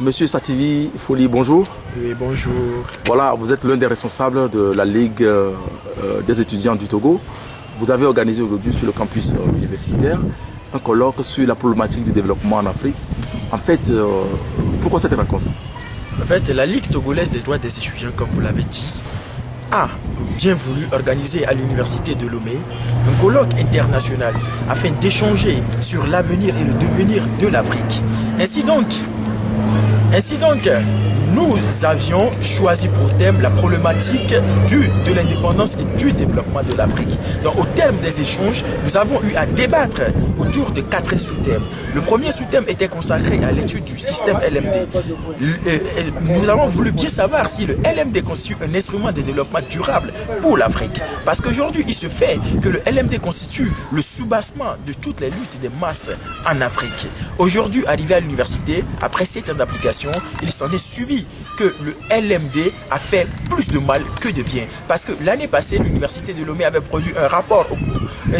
Monsieur Sativi Foli, bonjour. Oui, bonjour. Voilà, vous êtes l'un des responsables de la Ligue des étudiants du Togo. Vous avez organisé aujourd'hui sur le campus universitaire un colloque sur la problématique du développement en Afrique. En fait, pourquoi cette rencontre? En fait, la Ligue togolaise des droits des étudiants, comme vous l'avez dit, a bien voulu organiser à l'université de Lomé un colloque international afin d'échanger sur l'avenir et le devenir de l'Afrique. Ainsi donc, nous avions choisi pour thème la problématique de l'indépendance et du développement de l'Afrique. Donc, au terme des échanges, nous avons eu à débattre autour de 4 sous-thèmes. Le premier sous-thème était consacré à l'étude du système LMD. Nous avons voulu bien savoir si le LMD constitue un instrument de développement durable pour l'Afrique. Parce qu'aujourd'hui, il se fait que le LMD constitue le soubassement de toutes les luttes des masses en Afrique. Aujourd'hui, arrivé à l'université, après 7 ans d'application, il s'en est suivi que le LMD a fait plus de mal que de bien. Parce que l'année passée, l'université de Lomé avait produit un rapport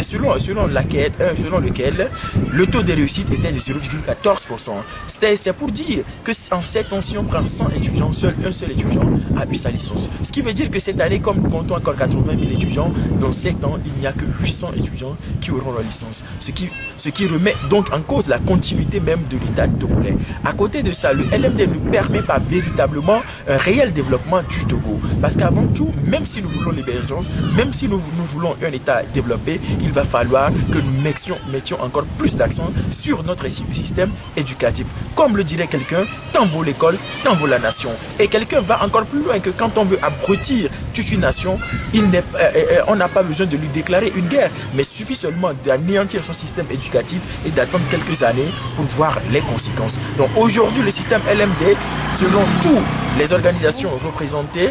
selon lequel le taux de réussite était de 0,14%. C'est pour dire que en 7 ans, si on prend 100 étudiants, un seul étudiant a eu sa licence. Ce qui veut dire que cette année, comme nous comptons encore 80 000 étudiants, dans 7 ans, il n'y a que 800 étudiants qui auront leur licence. Ce qui remet donc en cause la continuité même de l'État togolais. À côté de ça, le LMD ne permet pas véritablement un réel développement du Togo. Parce qu'avant tout, même si nous voulons l'émergence, même si nous voulons un État développé, il va falloir que nous mettions encore plus d'accent sur notre système éducatif. Comme le dirait quelqu'un, tant vaut l'école, tant vaut la nation. Et quelqu'un va encore plus loin que quand on veut abrutir toute une nation, on n'a pas besoin de lui déclarer une guerre, mais suffit seulement d'anéantir son système éducatif et d'attendre quelques années pour voir les conséquences. Donc aujourd'hui, le système LMD, selon toutes les organisations représentées,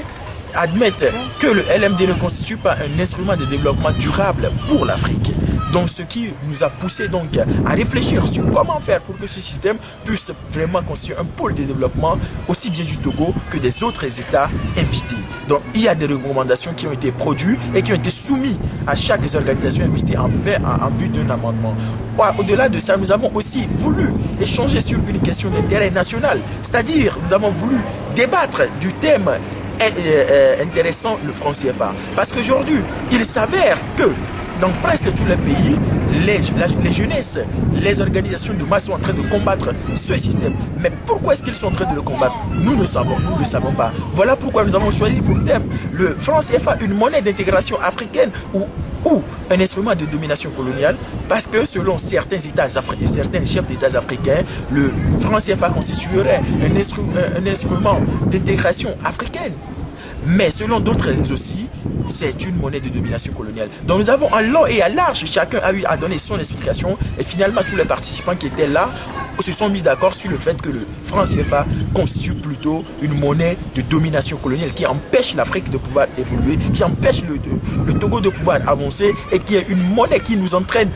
admettent que le LMD ne constitue pas un instrument de développement durable pour l'Afrique. Donc ce qui nous a poussé donc à réfléchir sur comment faire pour que ce système puisse vraiment constituer un pôle de développement aussi bien du Togo que des autres États invités. Donc il y a des recommandations qui ont été produites et qui ont été soumises à chaque organisation invitée en vue d'un amendement. Au-delà de ça, nous avons aussi voulu échanger sur une question d'intérêt national, c'est-à-dire nous avons voulu débattre du thème intéressant, le franc CFA. Parce qu'aujourd'hui, il s'avère que dans presque tous les pays, les jeunesses, les organisations de masse sont en train de combattre ce système. Mais pourquoi est-ce qu'ils sont en train de le combattre? Nous ne savons pas. Voilà pourquoi nous avons choisi pour thème le franc CFA, une monnaie d'intégration africaine ou un instrument de domination coloniale, parce que selon certains chefs d'État africains, le franc CFA constituerait un instrument d'intégration africaine. Mais selon d'autres aussi, c'est une monnaie de domination coloniale. Donc nous avons en long et à large, chacun a eu à donner son explication et finalement tous les participants qui étaient là se sont mis d'accord sur le fait que le franc CFA constitue plutôt une monnaie de domination coloniale qui empêche l'Afrique de pouvoir évoluer, qui empêche le Togo de pouvoir avancer et qui est une monnaie qui nous entraîne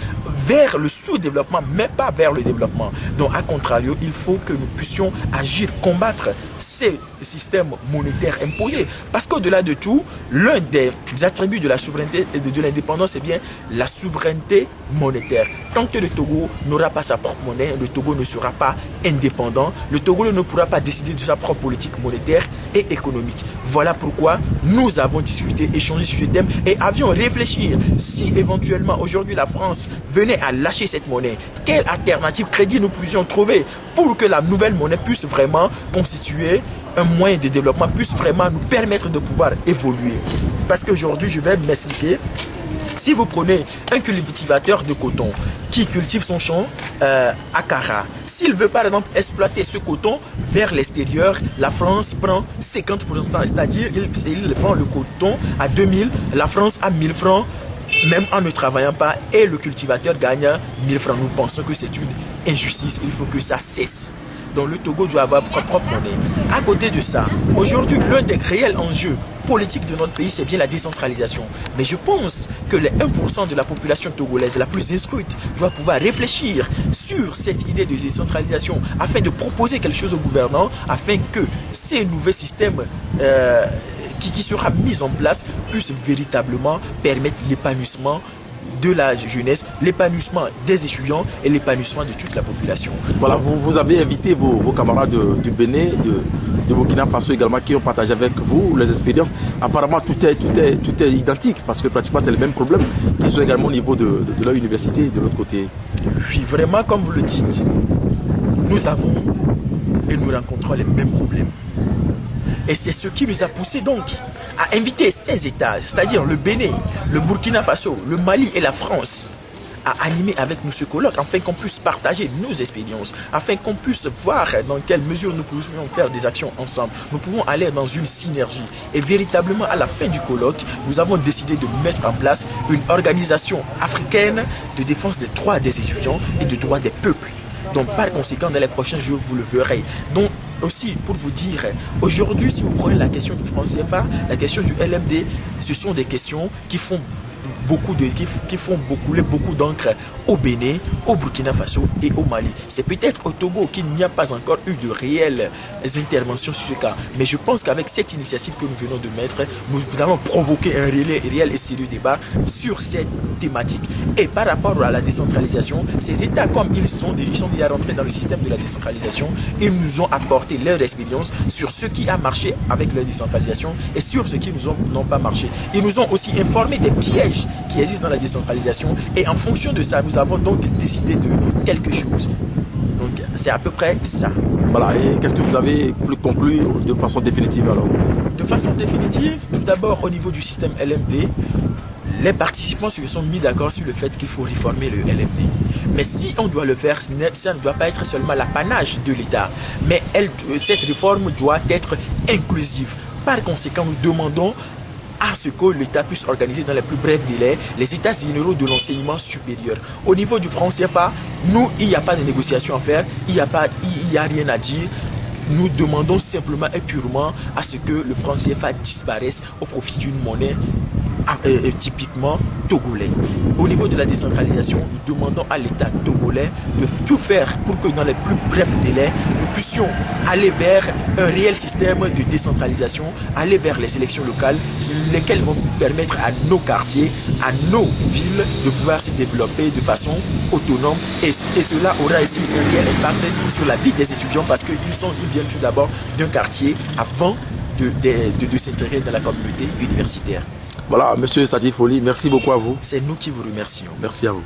vers le sous-développement, mais pas vers le développement. Donc, à contrario, il faut que nous puissions agir, combattre ces systèmes monétaires imposés. Parce qu'au-delà de tout, l'un des attributs de la souveraineté et de l'indépendance, c'est bien la souveraineté monétaire. Tant que le Togo n'aura pas sa propre monnaie, le Togo ne sera pas indépendant, le Togo ne pourra pas décider de sa propre politique monétaire et économique. Voilà pourquoi nous avons discuté, échangé sur ce thème et avions réfléchi si éventuellement aujourd'hui la France venait à lâcher cette monnaie, quelle alternative crédit nous pouvions trouver pour que la nouvelle monnaie puisse vraiment constituer un moyen de développement, puisse vraiment nous permettre de pouvoir évoluer. Parce qu'aujourd'hui, je vais m'expliquer. Si vous prenez un cultivateur de coton qui cultive son champ à Kara, s'il veut par exemple exploiter ce coton vers l'extérieur, la France prend 50%, c'est-à-dire il vend le coton à 2000, la France à 1000 francs, même en ne travaillant pas, et le cultivateur gagne 1000 francs. Nous pensons que c'est une injustice, il faut que ça cesse. Donc le Togo doit avoir sa propre monnaie. À côté de ça, aujourd'hui, l'un des réels enjeux politiques de notre pays, c'est bien la décentralisation. Mais je pense que les 1% de la population togolaise la plus instruite doit pouvoir réfléchir sur cette idée de décentralisation afin de proposer quelque chose au gouvernement, afin que ces nouveaux systèmes qui sera mis en place puissent véritablement permettre l'épanouissement de la jeunesse, l'épanouissement des étudiants et l'épanouissement de toute la population. Voilà, vous avez invité vos camarades du Bénin, de Burkina Faso également, qui ont partagé avec vous les expériences. Apparemment, tout est identique, parce que pratiquement c'est le même problème qu'ils ont également au niveau de leur université de l'autre côté. Oui, vraiment, comme vous le dites, nous avons et nous rencontrons les mêmes problèmes. Et c'est ce qui nous a poussé donc à inviter ces États, c'est-à-dire le Bénin, le Burkina Faso, le Mali et la France, à animer avec nous ce colloque, afin qu'on puisse partager nos expériences, afin qu'on puisse voir dans quelle mesure nous pouvons faire des actions ensemble. Nous pouvons aller dans une synergie. Et véritablement, à la fin du colloque, nous avons décidé de mettre en place une organisation africaine de défense des droits des étudiants et des droits des peuples. Donc par conséquent, dans les prochains jours, vous le verrez. Donc aussi, pour vous dire, aujourd'hui, si vous prenez la question du franc CFA, la question du LMD, ce sont des questions qui font couler beaucoup d'encre au Bénin, au Burkina Faso et au Mali. C'est peut-être au Togo qu'il n'y a pas encore eu de réelles interventions sur ce cas. Mais je pense qu'avec cette initiative que nous venons de mettre, nous allons provoquer un réel et sérieux débat sur cette thématique. Et par rapport à la décentralisation, ces États, comme ils sont déjà rentrés dans le système de la décentralisation, ils nous ont apporté leur expérience sur ce qui a marché avec leur décentralisation et sur ce qui n'ont pas marché. Ils nous ont aussi informé des pièges qui existent dans la décentralisation et en fonction de ça, nous avons donc décidé de quelque chose. Donc c'est à peu près ça. Voilà, et qu'est-ce que vous avez conclu de façon définitive alors? De façon définitive, tout d'abord au niveau du système LMD, les participants se sont mis d'accord sur le fait qu'il faut réformer le LMD. Mais si on doit le faire, ça ne doit pas être seulement l'apanage de l'État, mais cette réforme doit être inclusive. Par conséquent, nous demandons à ce que l'État puisse organiser dans les plus brefs délais les états généraux de l'enseignement supérieur. Au niveau du franc CFA, nous, il n'y a pas de négociation à faire, il n'y a rien à dire. Nous demandons simplement et purement à ce que le franc CFA disparaisse au profit d'une monnaie typiquement togolais. Au niveau de la décentralisation, nous demandons à l'État togolais de tout faire pour que dans les plus brefs délais, nous puissions aller vers un réel système de décentralisation, aller vers les élections locales, lesquelles vont permettre à nos quartiers, à nos villes de pouvoir se développer de façon autonome. Et cela aura aussi un réel impact sur la vie des étudiants parce qu'ils viennent tout d'abord d'un quartier avant de s'intégrer dans la communauté universitaire. Voilà, monsieur Sadji Foli, merci beaucoup à vous. C'est nous qui vous remercions. Merci à vous.